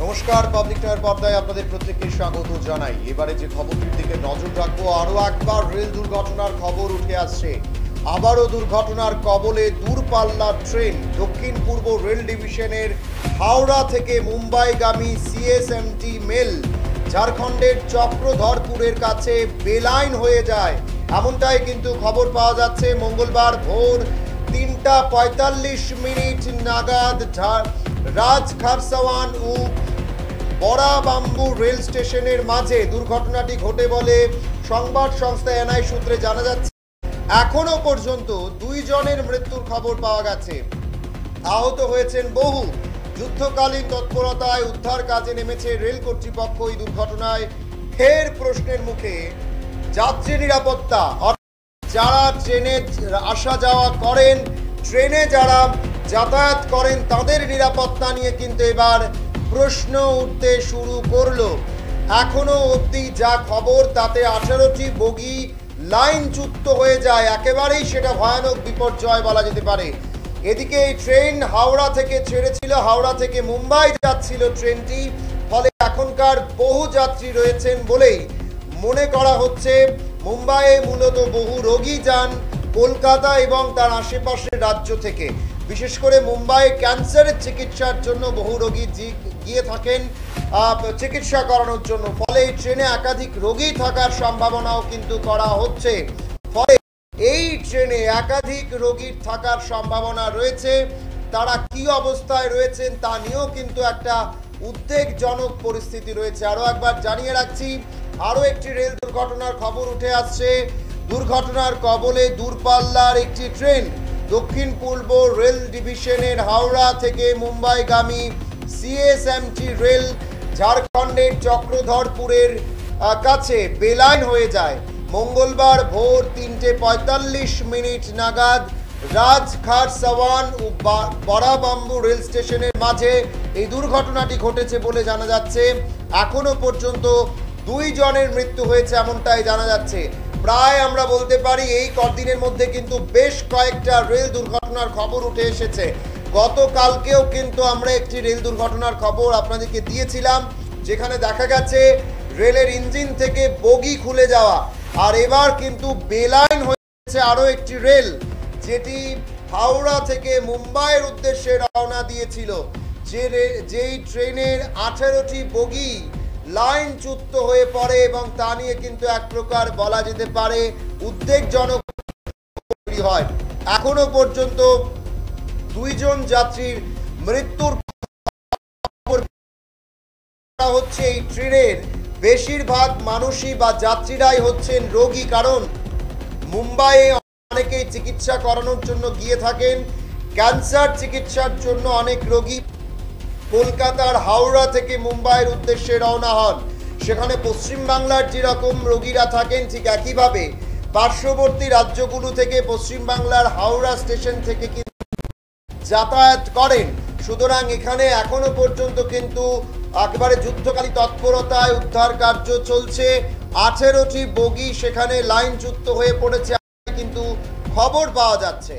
নমস্কার, পাবলিক টাইমের পর্দায় আপনাদের প্রত্যেককে স্বাগত জানাই। এবারে যে খবরটির দিকে নজর রাখবো, আরও একবার রেল দুর্ঘটনার খবর উঠে আসছে। আবারও দুর্ঘটনার কবলে দূরপাল্লার ট্রেন। দক্ষিণ পূর্ব রেল ডিভিশনের হাওড়া থেকে মুম্বাইগামী সিএসএমটি মেল ঝাড়খণ্ডের চক্রধরপুরের কাছে বেলাইন হয়ে যায়, এমনটাই কিন্তু খবর পাওয়া যাচ্ছে। মঙ্গলবার ভোর 3:45 নাগাদ রাজ খারসাওয়ান ও বড়াবাম্বু রেল স্টেশনের মাঝে দুর্ঘটনাটি ঘটে বলে সংবাদ সংস্থা এনআই সূত্রে জানা যাচ্ছে। এখনো পর্যন্ত 2 জনের মৃত্যুর খবর পাওয়া গেছে। আহত হয়েছেন বহু। যুদ্ধকালীন তৎপরতায় উদ্ধার কাজে নেমেছে রেল কর্তৃপক্ষ। এই দুর্ঘটনায় ফের প্রশ্নের মুখে যাত্রী নিরাপত্তা। যারা ট্রেনে আসা যাওয়া করেন, ট্রেনে যারা যাতায়াত করেন, তাদের নিরাপত্তা নিয়ে কিন্তু এবার প্রশ্ন উঠতে শুরু করলো। এখনো অবধি যা খবর, তাতে 18টি বগি লাইনচ্যুত হয়ে যায়। একেবারেই সেটা ভয়ানক বিপর্যয় বলা যেতে পারে। এদিকে এই ট্রেন হাওড়া থেকে ছেড়েছিল, হাওড়া থেকে মুম্বাই যাচ্ছিল ট্রেনটি। ফলে এখনকার বহু যাত্রী রয়েছেন বলেই মনে করা হচ্ছে। মুম্বাইয়ে মূলত বহু রোগী যান কলকাতা এবং তার আশেপাশের রাজ্য থেকে। বিশেষ করে মুম্বাই ক্যান্সারের চিকিৎসার জন্য বহু রোগী গিয়ে থাকেন চিকিৎসা করানোর জন্য। ফলে এই ট্রেনে একাধিক রোগী থাকার সম্ভাবনাও কিন্তু করা হচ্ছে। ফলে এই ট্রেনে একাধিক রোগীর থাকার সম্ভাবনা রয়েছে। তারা কি অবস্থায় রয়েছেন তা নিয়েও কিন্তু একটা উদ্বেগজনক পরিস্থিতি রয়েছে। আরও একবার জানিয়ে রাখছি, আরও একটি রেল দুর্ঘটনার খবর উঠে আসছে। দুর্ঘটনার কবলে দূরপাল্লার একটি ট্রেন। দক্ষিণ পূর্ব রেল ডিভিশনের হাওড়া থেকে মুম্বাইগামী সিএসএমটি রেল ঝাড়খণ্ডের চক্রধরপুরের কাছে বেলাইন হয়ে যায়। মঙ্গলবার ভোর 3:45 নাগাদ রাজ খারসাওয়ান ও বড়াবাম্বু রেল স্টেশনের মাঝে এই দুর্ঘটনাটি ঘটেছে বলে জানা যাচ্ছে। এখনো পর্যন্ত 2 জনের মৃত্যু হয়েছে, এমনটাই জানা যাচ্ছে। প্রায় আমরা বলতে পারি এই কদিনের মধ্যে কিন্তু বেশ কয়েকটা রেল দুর্ঘটনার খবর উঠে এসেছে। গতকালকেও কিন্তু আমরা একটি রেল দুর্ঘটনার খবর আপনাদেরকে দিয়েছিলাম, যেখানে দেখা গেছে রেলের ইঞ্জিন থেকে বগি খুলে যাওয়া। আর এবার কিন্তু বেলাইন হয়েছে আরও একটি রেল, যেটি হাওড়া থেকে মুম্বাইয়ের উদ্দেশ্যে রওনা দিয়েছিল। যেই ট্রেনের 18টি বগি লাইনচ্যুত হয়ে পড়ে এবং তা নিয়ে কিন্তু এক প্রকার বলা যেতে পারে উদ্বেগজনক হয়। এখনো পর্যন্ত 2 জন যাত্রীর মৃত্যুর খবর হচ্ছে। এই ট্রেনের বেশিরভাগ মানুষই বা যাত্রীরাই হচ্ছেন রোগী, কারণ মুম্বাইয়ে অনেকেই চিকিৎসা করানোর জন্য গিয়ে থাকেন। ক্যান্সার চিকিৎসার জন্য অনেক রোগী কলকাতার হাওড়া থেকে মুম্বাইয়ের উদ্দেশ্যে রওনা হন। সেখানে পশ্চিমবাংলার যেরকম রোগীরা থাকেন, ঠিক একইভাবে পার্শ্ববর্তী রাজ্যগুলো থেকে পশ্চিমবাংলার হাওড়া স্টেশন থেকে যাতায়াত করেন। সুতরাং এখানে এখনো পর্যন্ত কিন্তু একেবারে যুদ্ধকালীন তৎপরতায় উদ্ধার কার্য চলছে। 18টি বগি সেখানে লাইনচ্যুত হয়ে পড়েছে কিন্তু খবর পাওয়া যাচ্ছে।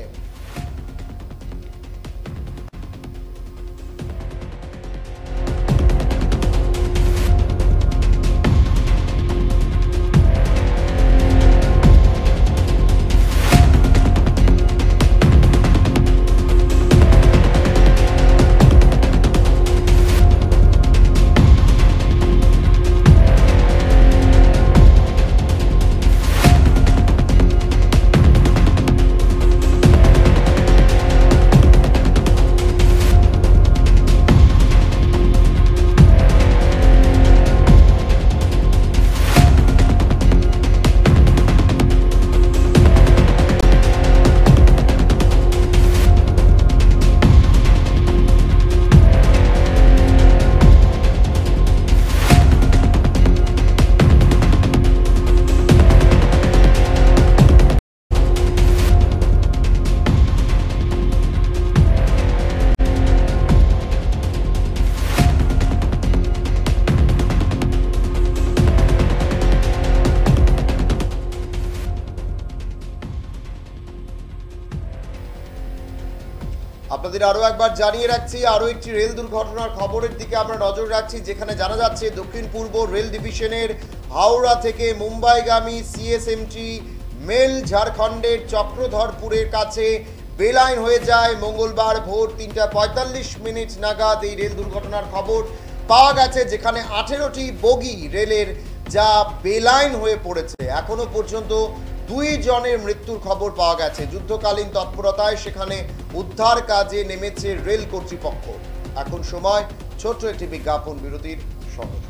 আপনাদের আরো একবার জানিয়ে রাখছি, আরো একটি রেল দুর্ঘটনার খবরের দিকে আমরা নজর রাখছি, যেখানে জানা যাচ্ছে দক্ষিণ পূর্ব রেল ডিভিশনের হাওড়া থেকে মুম্বাইগামী সিএসএমটি মেল ঝাড়খণ্ডের চক্রধরপুরের কাছে বেলাইন হয়ে যায় মঙ্গলবার ভোর 3:45 নাগাদ। এই রেল দুর্ঘটনার খবর পাওয়া গেছে, যেখানে 18টি বগি রেলের যা বেলাইন হয়ে পড়েছে। এখনো পর্যন্ত 2 জনের মৃত্যুর খবর পাওয়া গেছে। যুদ্ধকালীন তৎপরতায় সেখানে উদ্ধার কাজে নেমেছে রেল কর্তৃপক্ষ। এখন সময় ছোট্ট একটি বিজ্ঞাপন বিরতির সময়।